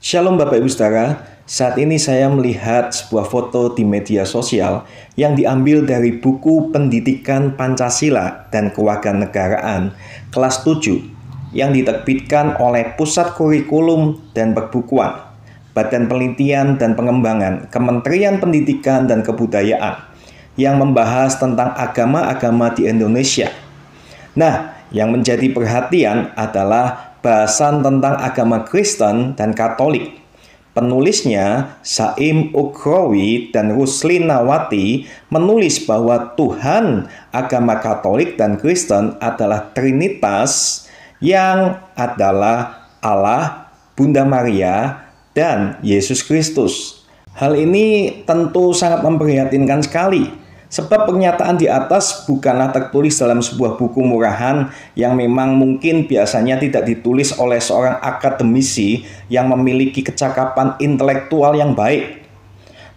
Shalom Bapak Ibu Saudara, saat ini saya melihat sebuah foto di media sosial yang diambil dari buku Pendidikan Pancasila dan Kewarganegaraan kelas 7 yang diterbitkan oleh Pusat Kurikulum dan Perbukuan, Badan Penelitian dan Pengembangan, Kementerian Pendidikan dan Kebudayaan yang membahas tentang agama-agama di Indonesia. Nah, yang menjadi perhatian adalah bahasan tentang agama Kristen dan Katolik. Penulisnya, Saim Ukhrawi dan Ruslinawati, menulis bahwa Tuhan agama Katolik dan Kristen adalah Trinitas yang adalah Allah, Bunda Maria, dan Yesus Kristus. Hal ini tentu sangat memprihatinkan sekali. Sebab pernyataan di atas bukanlah tertulis dalam sebuah buku murahan yang memang mungkin biasanya tidak ditulis oleh seorang akademisi yang memiliki kecakapan intelektual yang baik.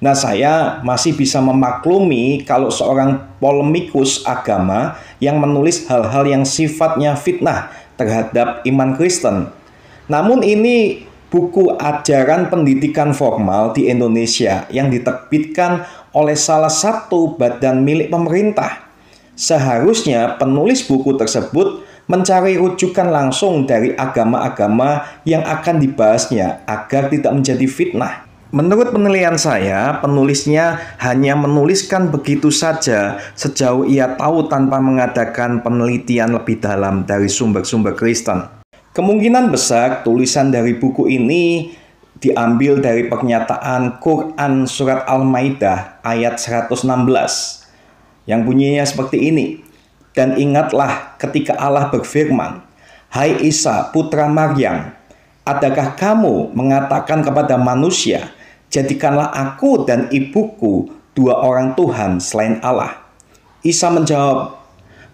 Nah, saya masih bisa memaklumi kalau seorang polemikus agama yang menulis hal-hal yang sifatnya fitnah terhadap iman Kristen. Namun ini buku ajaran pendidikan formal di Indonesia yang diterbitkan oleh salah satu badan milik pemerintah. Seharusnya penulis buku tersebut mencari rujukan langsung dari agama-agama yang akan dibahasnya agar tidak menjadi fitnah. Menurut penilaian saya, penulisnya hanya menuliskan begitu saja sejauh ia tahu tanpa mengadakan penelitian lebih dalam dari sumber-sumber Kristen. Kemungkinan besar tulisan dari buku ini diambil dari pernyataan Quran Surat Al-Maidah ayat 116 yang bunyinya seperti ini. Dan ingatlah ketika Allah berfirman, "Hai Isa putra Maryam, adakah kamu mengatakan kepada manusia, jadikanlah aku dan ibuku dua orang Tuhan selain Allah?" Isa menjawab,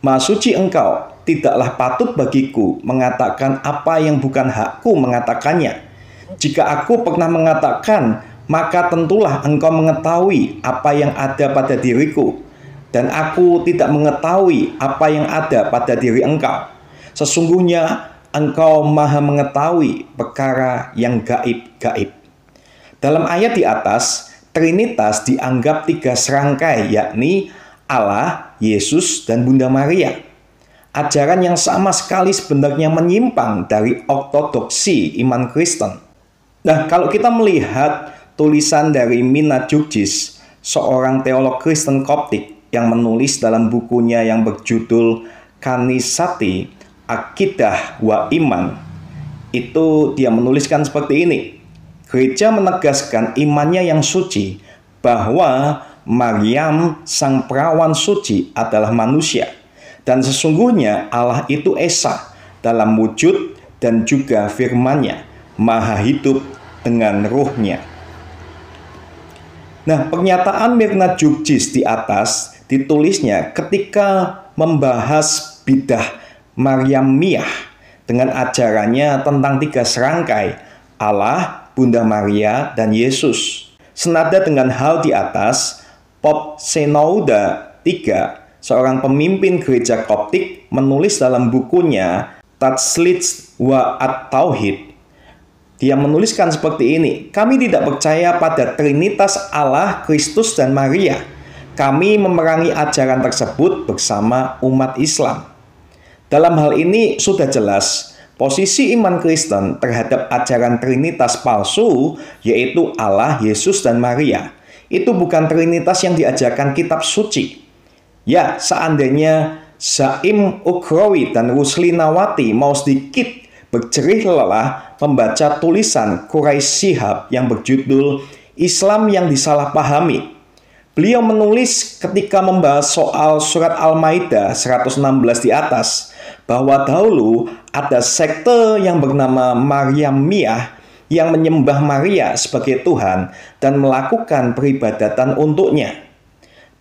"Maha suci engkau, tidaklah patut bagiku mengatakan apa yang bukan hakku mengatakannya. Jika aku pernah mengatakan, maka tentulah engkau mengetahui apa yang ada pada diriku, dan aku tidak mengetahui apa yang ada pada diri engkau. Sesungguhnya engkau maha mengetahui perkara yang gaib-gaib." Dalam ayat di atas, Trinitas dianggap tiga serangkai, yakni Allah, Yesus, dan Bunda Maria. Ajaran yang sama sekali sebenarnya menyimpang dari ortodoksi iman Kristen. Nah, kalau kita melihat tulisan dari Mina Jukjis, seorang teolog Kristen Koptik yang menulis dalam bukunya yang berjudul Kanisati, Akidah wa Iman, itu dia menuliskan seperti ini. Gereja menegaskan imannya yang suci bahwa Maryam sang perawan suci adalah manusia, dan sesungguhnya Allah itu Esa dalam wujud dan juga firman-Nya, maha hidup dengan ruhnya. Nah, pernyataan Mirna Jukjis di atas ditulisnya ketika membahas bidah Maryamiyah dengan ajarannya tentang tiga serangkai, Allah, Bunda Maria, dan Yesus. Senada dengan hal di atas, Pop Senouda III, seorang pemimpin gereja Koptik, menulis dalam bukunya Tatslits wa At-Tauhid. Dia menuliskan seperti ini, "Kami tidak percaya pada Trinitas Allah, Kristus, dan Maria. Kami memerangi ajaran tersebut bersama umat Islam." Dalam hal ini sudah jelas posisi iman Kristen terhadap ajaran Trinitas palsu, yaitu Allah, Yesus, dan Maria. Itu bukan Trinitas yang diajarkan kitab suci. Ya, seandainya Saim Ukhrawi dan Ruslinawati mau sedikit berjerih lelah membaca tulisan Quraish Shihab yang berjudul Islam yang Disalahpahami. Beliau menulis ketika membahas soal surat Al-Maidah 116 di atas, bahwa dahulu ada sekte yang bernama Maryamiyah yang menyembah Maria sebagai Tuhan dan melakukan peribadatan untuknya.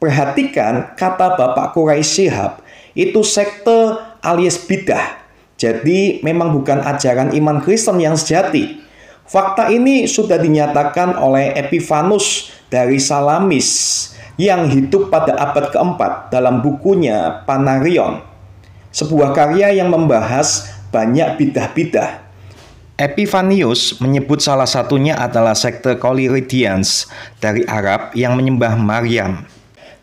Perhatikan kata Bapak Quraish Shihab, itu sekte alias bidah. Jadi memang bukan ajaran iman Kristen yang sejati. Fakta ini sudah dinyatakan oleh Epifanus dari Salamis yang hidup pada abad keempat dalam bukunya Panarion, sebuah karya yang membahas banyak bidah-bidah. Epifanius menyebut salah satunya adalah sekte Collyridians dari Arab yang menyembah Maryam.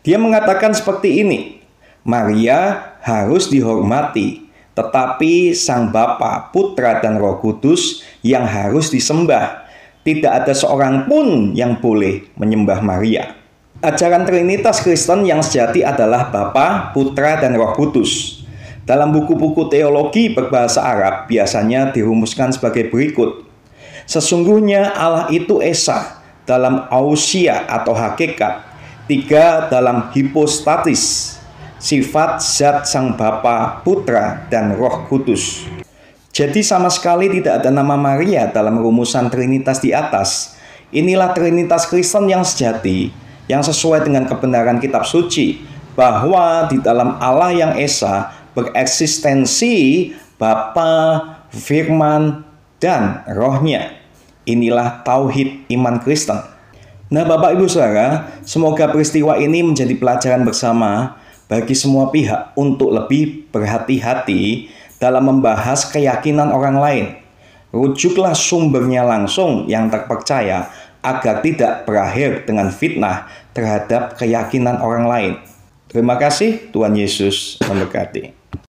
Dia mengatakan seperti ini, Maria harus dihormati, tetapi Sang Bapa, Putra, dan Roh Kudus yang harus disembah. Tidak ada seorang pun yang boleh menyembah Maria. Ajaran Trinitas Kristen yang sejati adalah Bapa, Putra, dan Roh Kudus. Dalam buku-buku teologi berbahasa Arab biasanya dirumuskan sebagai berikut. Sesungguhnya Allah itu Esa dalam ousia atau hakikat, 3 dalam hipostatis, sifat zat Sang Bapa, Putra, dan Roh Kudus. Jadi sama sekali tidak ada nama Maria dalam rumusan Trinitas di atas. Inilah Trinitas Kristen yang sejati, yang sesuai dengan kebenaran kitab suci, bahwa di dalam Allah yang Esa bereksistensi Bapa, Firman, dan Rohnya. Inilah tauhid iman Kristen. Nah, Bapak Ibu Saudara, semoga peristiwa ini menjadi pelajaran bersama bagi semua pihak untuk lebih berhati-hati dalam membahas keyakinan orang lain. Rujuklah sumbernya langsung yang terpercaya agar tidak berakhir dengan fitnah terhadap keyakinan orang lain. Terima kasih, Tuhan Yesus memberkati.